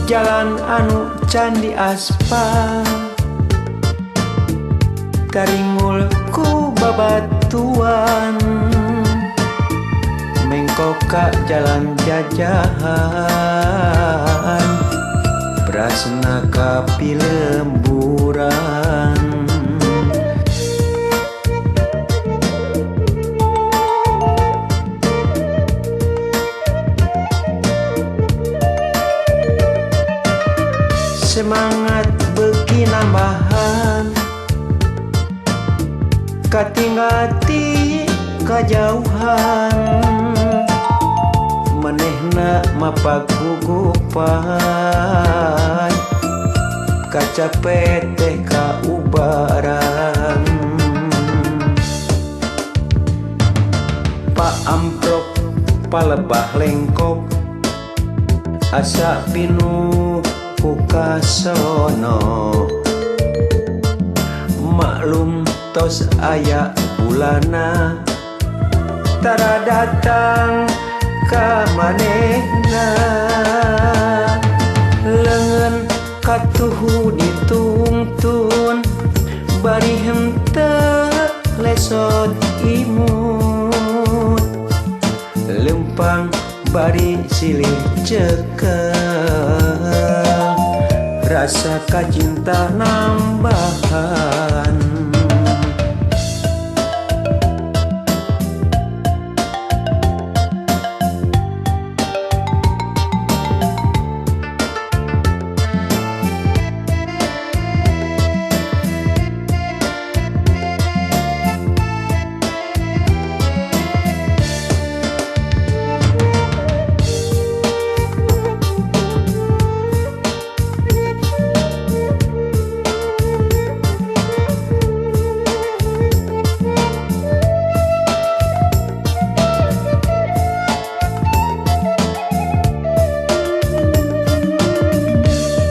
Jalan anu candi aspal karingul ku babatuan mengkoka jalan jajahan prasna kapi lemburan semangat beki nambahan katinggati kajauhan manehna mapagugupan kacapet teh kaubaran Pak Amprok palebah lengkop asa pinuh kukasono maklum tos aya bulana tara datang ka manehna leungeun katuhu ditungtun bari henteu lesot imut lempang bari silih cekel rasa kacinta nambahan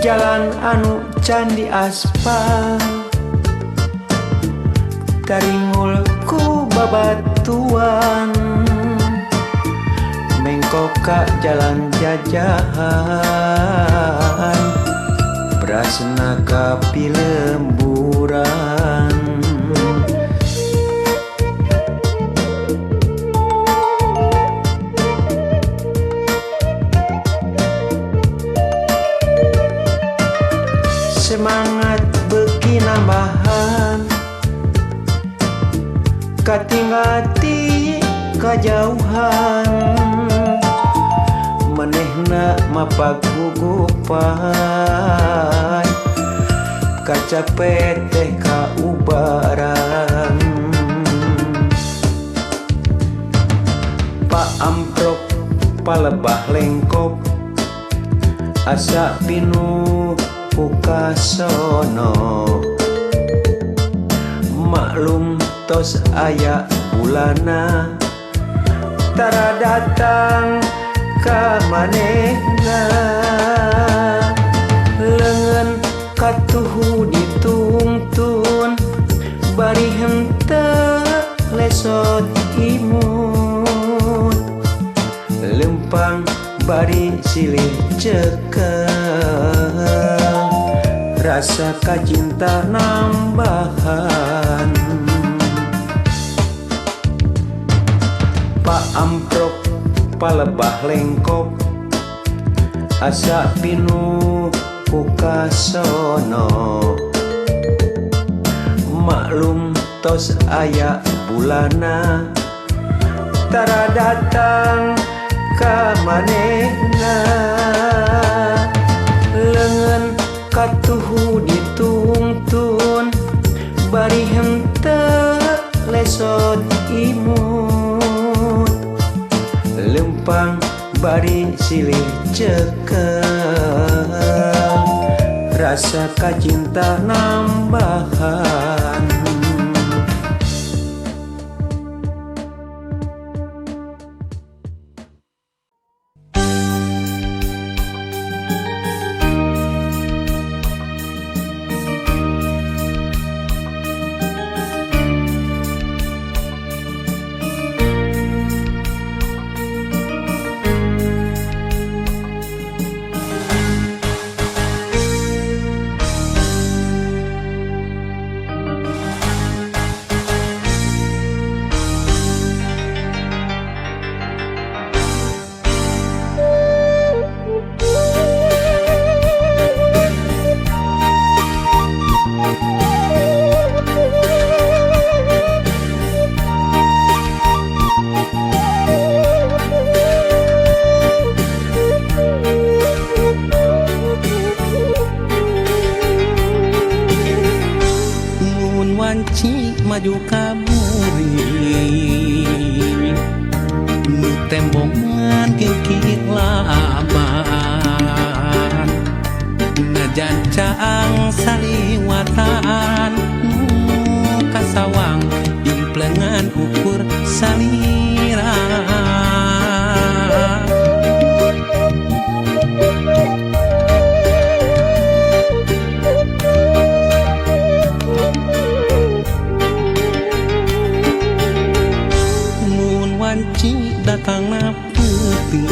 jalan anu candi aspal karingul ku babatuan mengkoka jalan jajahan prasna kapi lemburan semangat beki nambahan katinggati kajauhan manehna mapagugupan kacapet teh kaubaran Pak Amprok palebah lengkop asa pinuh kukasono maklum tos aya bulana tara datang ka manehna leungeun katuhu ditungtun bari henteu lesot imut lempang bari silih cekel rasa kacinta nambahan Pak Amprok palebah lengkop asa pinuh kukasono maklum tos aya bulana tara datang ka manehna leungeun katuhu ditungtun bari henteu lesot imut lempang bari silih cekel rasa kacinta nambahan maju kaburi nu tembongan kikik laban najan caang saliwatan nu kasawang implengan ukur salira datang na putih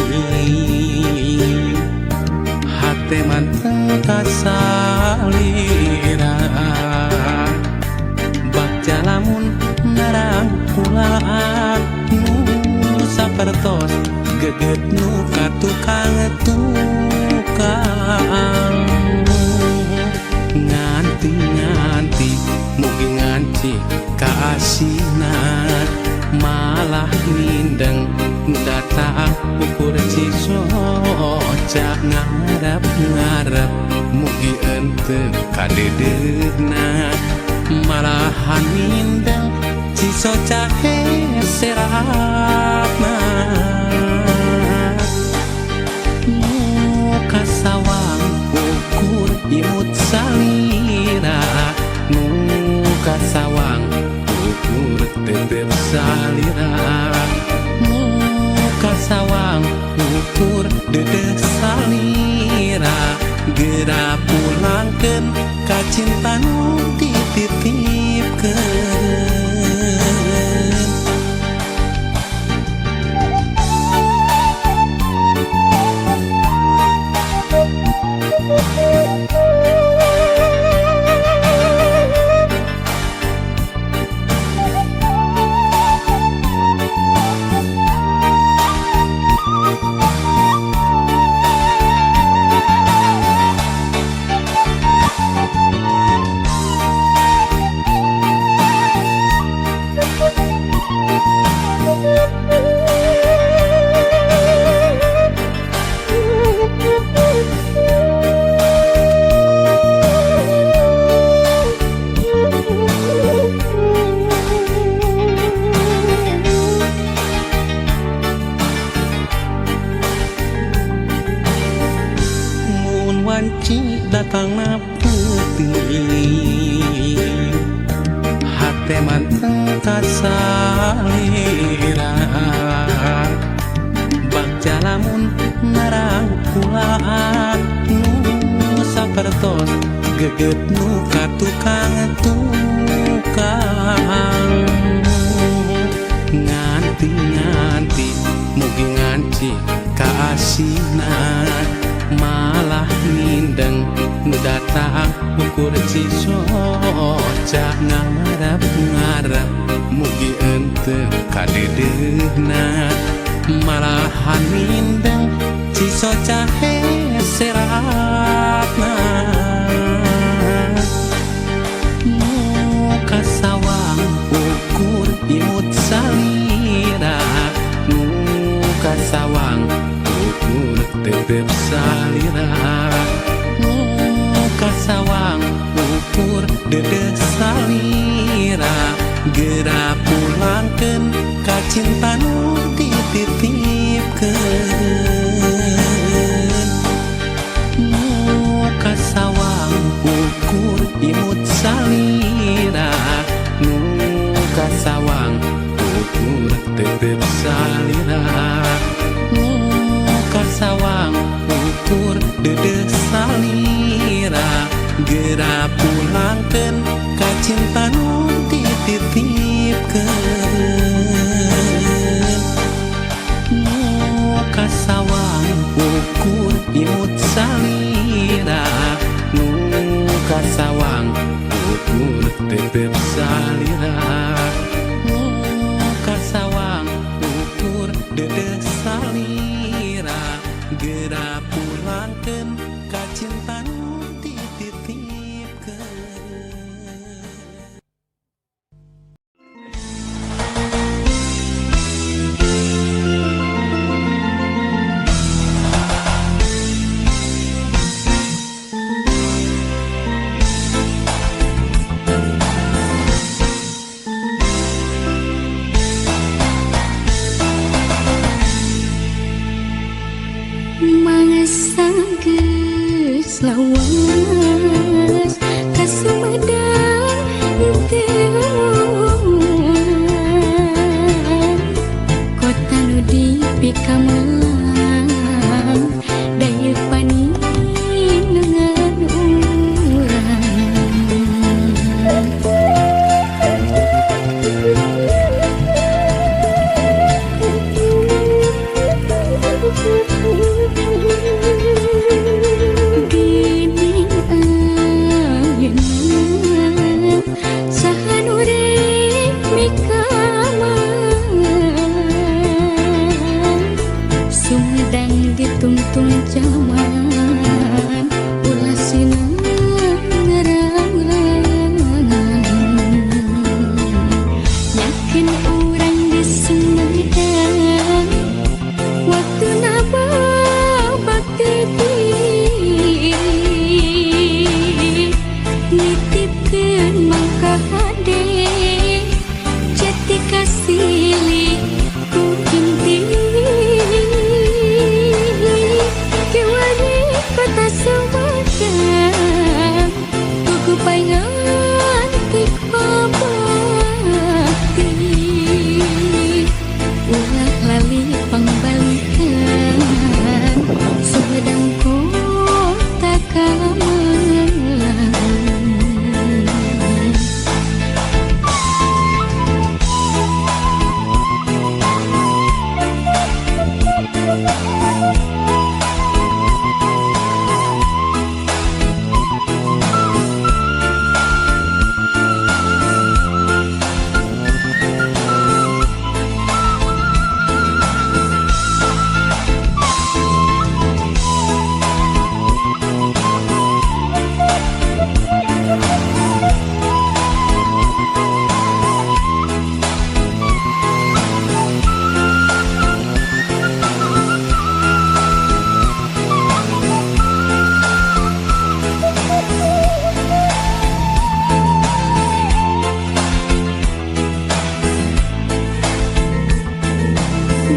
hati manteng kasalira baca lamun narang pulaan nu sapertos geget nu katukang nganti mugi nganci kaasina malah mindeng datang ukur cisoca ngarep mugi ente kadedegna malahan mindeng cisoca seratna nu kasawang ukur imut salira nu kasawang ukur tetep salira kasawang ukur dedeh salira geura pulangkeun ka cinta nu dititipkeun wanci datang na putih hati manteng kasalira baca lamun narang pulaan nu sapertos geget nu katukang nganti mugi nganci kaasina malah mindeng nu datang ukur cisoca ngarep mugi ente kadedegna malahan mindeng cisoca seratna nu kasawang ukur imut salira nu kasawang ukur tetep salira nu kasawang ukur dedeh salira geura pulangkeun ka cinta nu dititipkeun nu kasawang ukur imut salira nu kasawang ukur tetep salira nu kasawang ukur dedeh salira geura pulangkeun ka cinta nu dititipkeun lawas ka Sumedang teu kota nu dipikamelang daya paninengan urang Gini ayeuna saha nu rek mikaman Sumedang ditungtung zaman ulah sinang ngerangan yakin urang di Sumedang waktu naba bakti nitipkeun mangka hade jati kasili ku inti kewani kota Sumedang tuku paingan tik babakti ulah lali pangbalikan Sumedang kota kamelang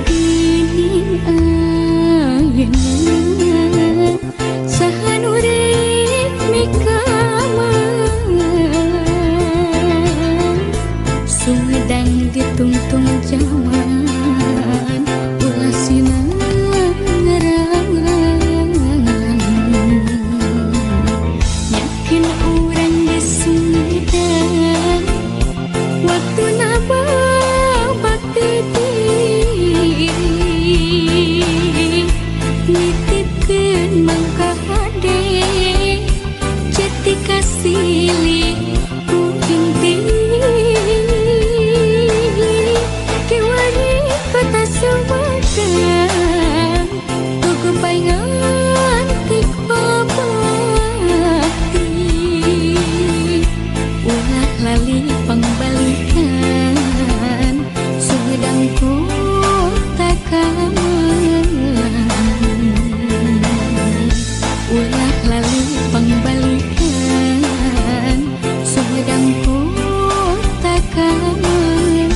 Gini ayeuna saha nu rek mikaman Sumedang ditungtung zaman ulah sinang ngerangan yakin urang di Sumedang waktu naba bakti nitipkeun mangka hade jati kasili ku inti kewani kota Sumedang tuku paingan tik babakti ulah lali pangbalikan Sumedang kota kamelang ulah lali pangbalikan Sumedang kota kamelang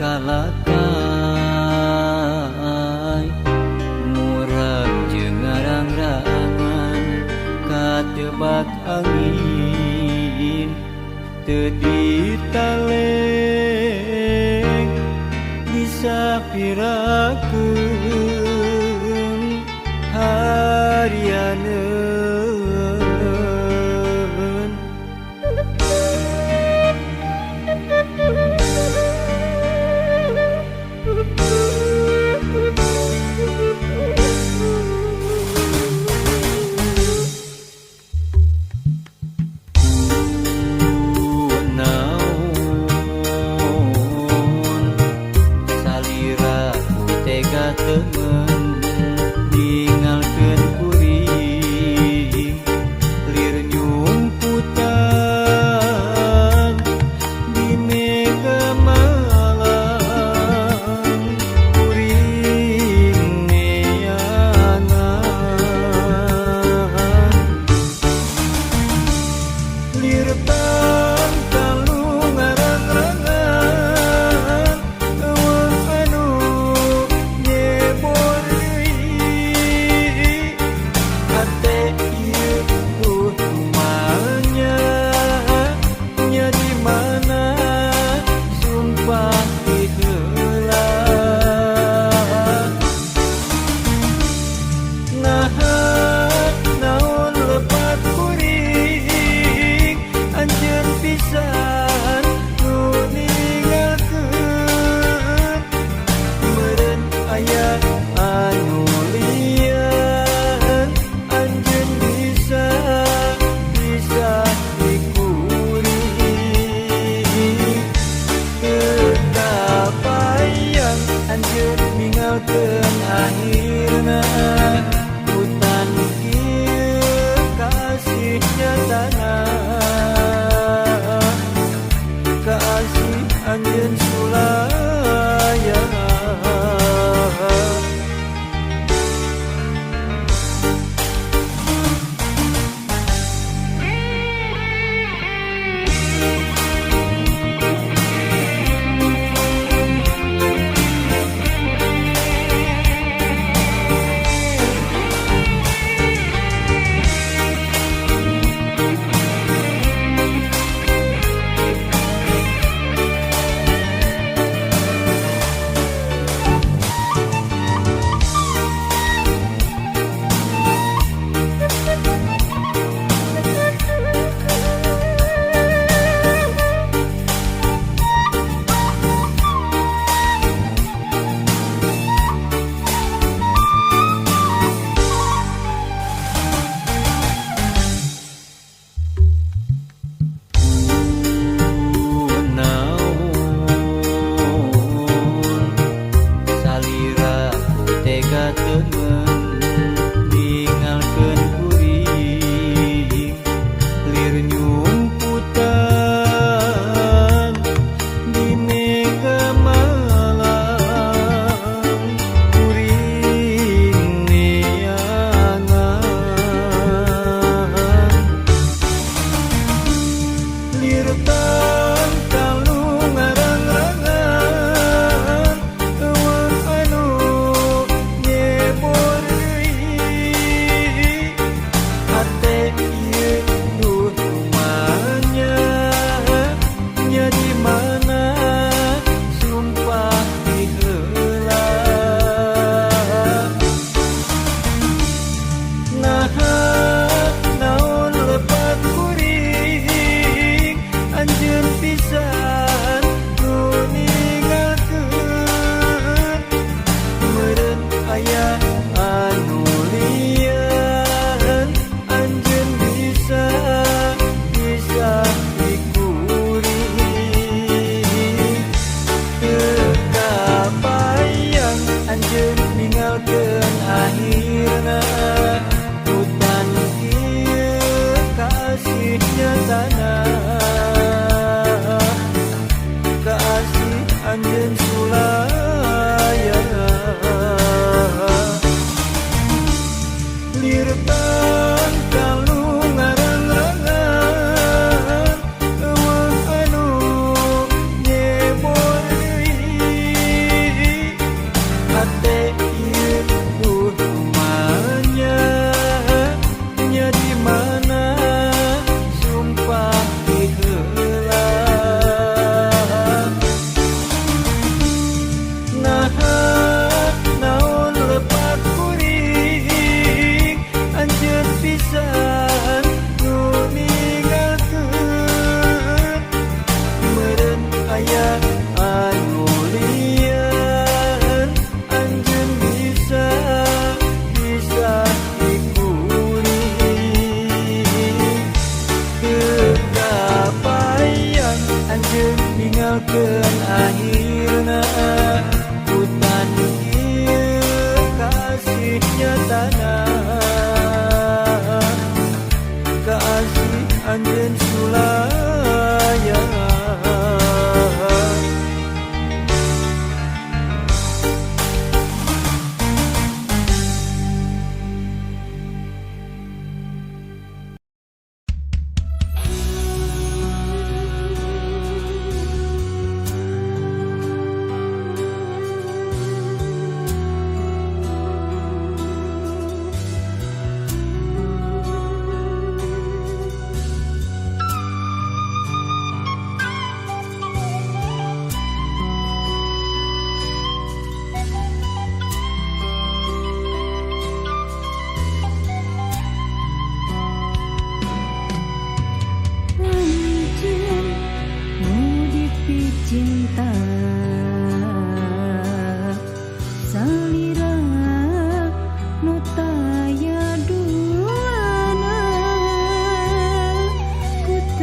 kalakai murag jeung ngarang-rangan katebak angin teu ditaleng disapirakeun harianeun getan kalu ngarang-rangan eueuh anu nyebor deui hate ieu kumaha nya di mana sumpah heula naon lepat kuring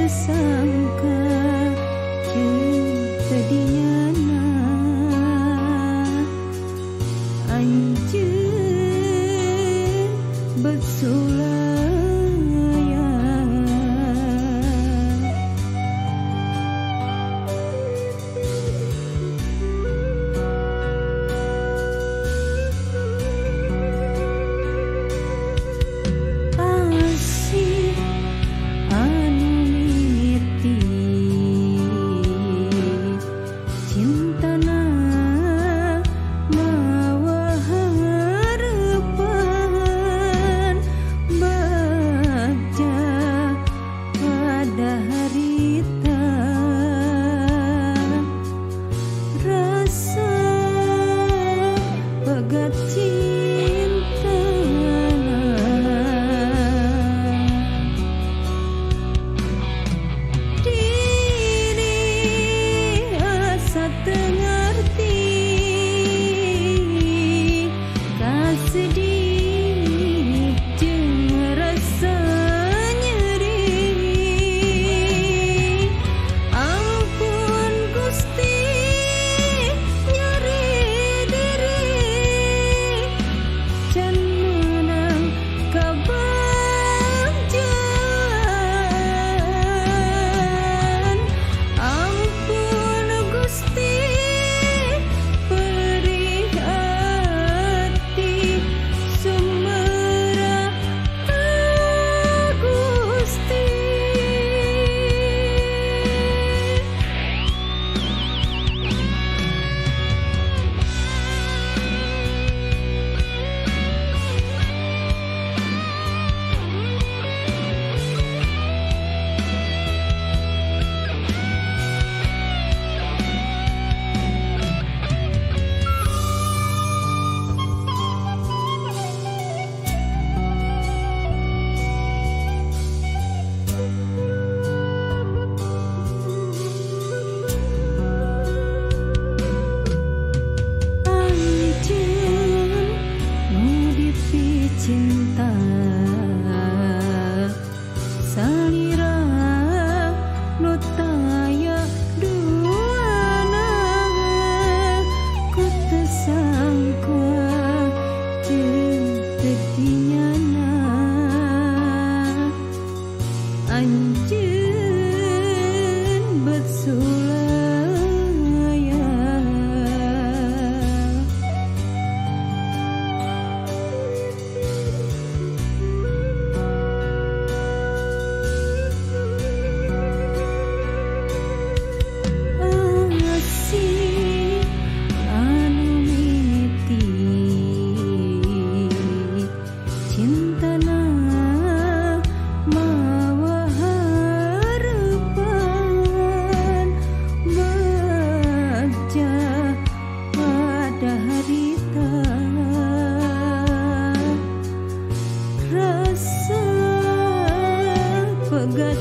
sangka jadinya anjeun bersulaya asih anu mimiti cintana mawa harapan baca pada harita rasa pegat cintana diri asa tengerti kasedih jeung rasa nyeri ampun Gusti nyeri diri can menang kabagjan ampun Gusti perih hati sumerah ka Gusti. Anjeun nu dipi cinta salira nu taya duana ku teu sangka jeung tadinyana anjeun bersulaya asih anu mimiti cintana mawa harapan baca pada harita rasa pegat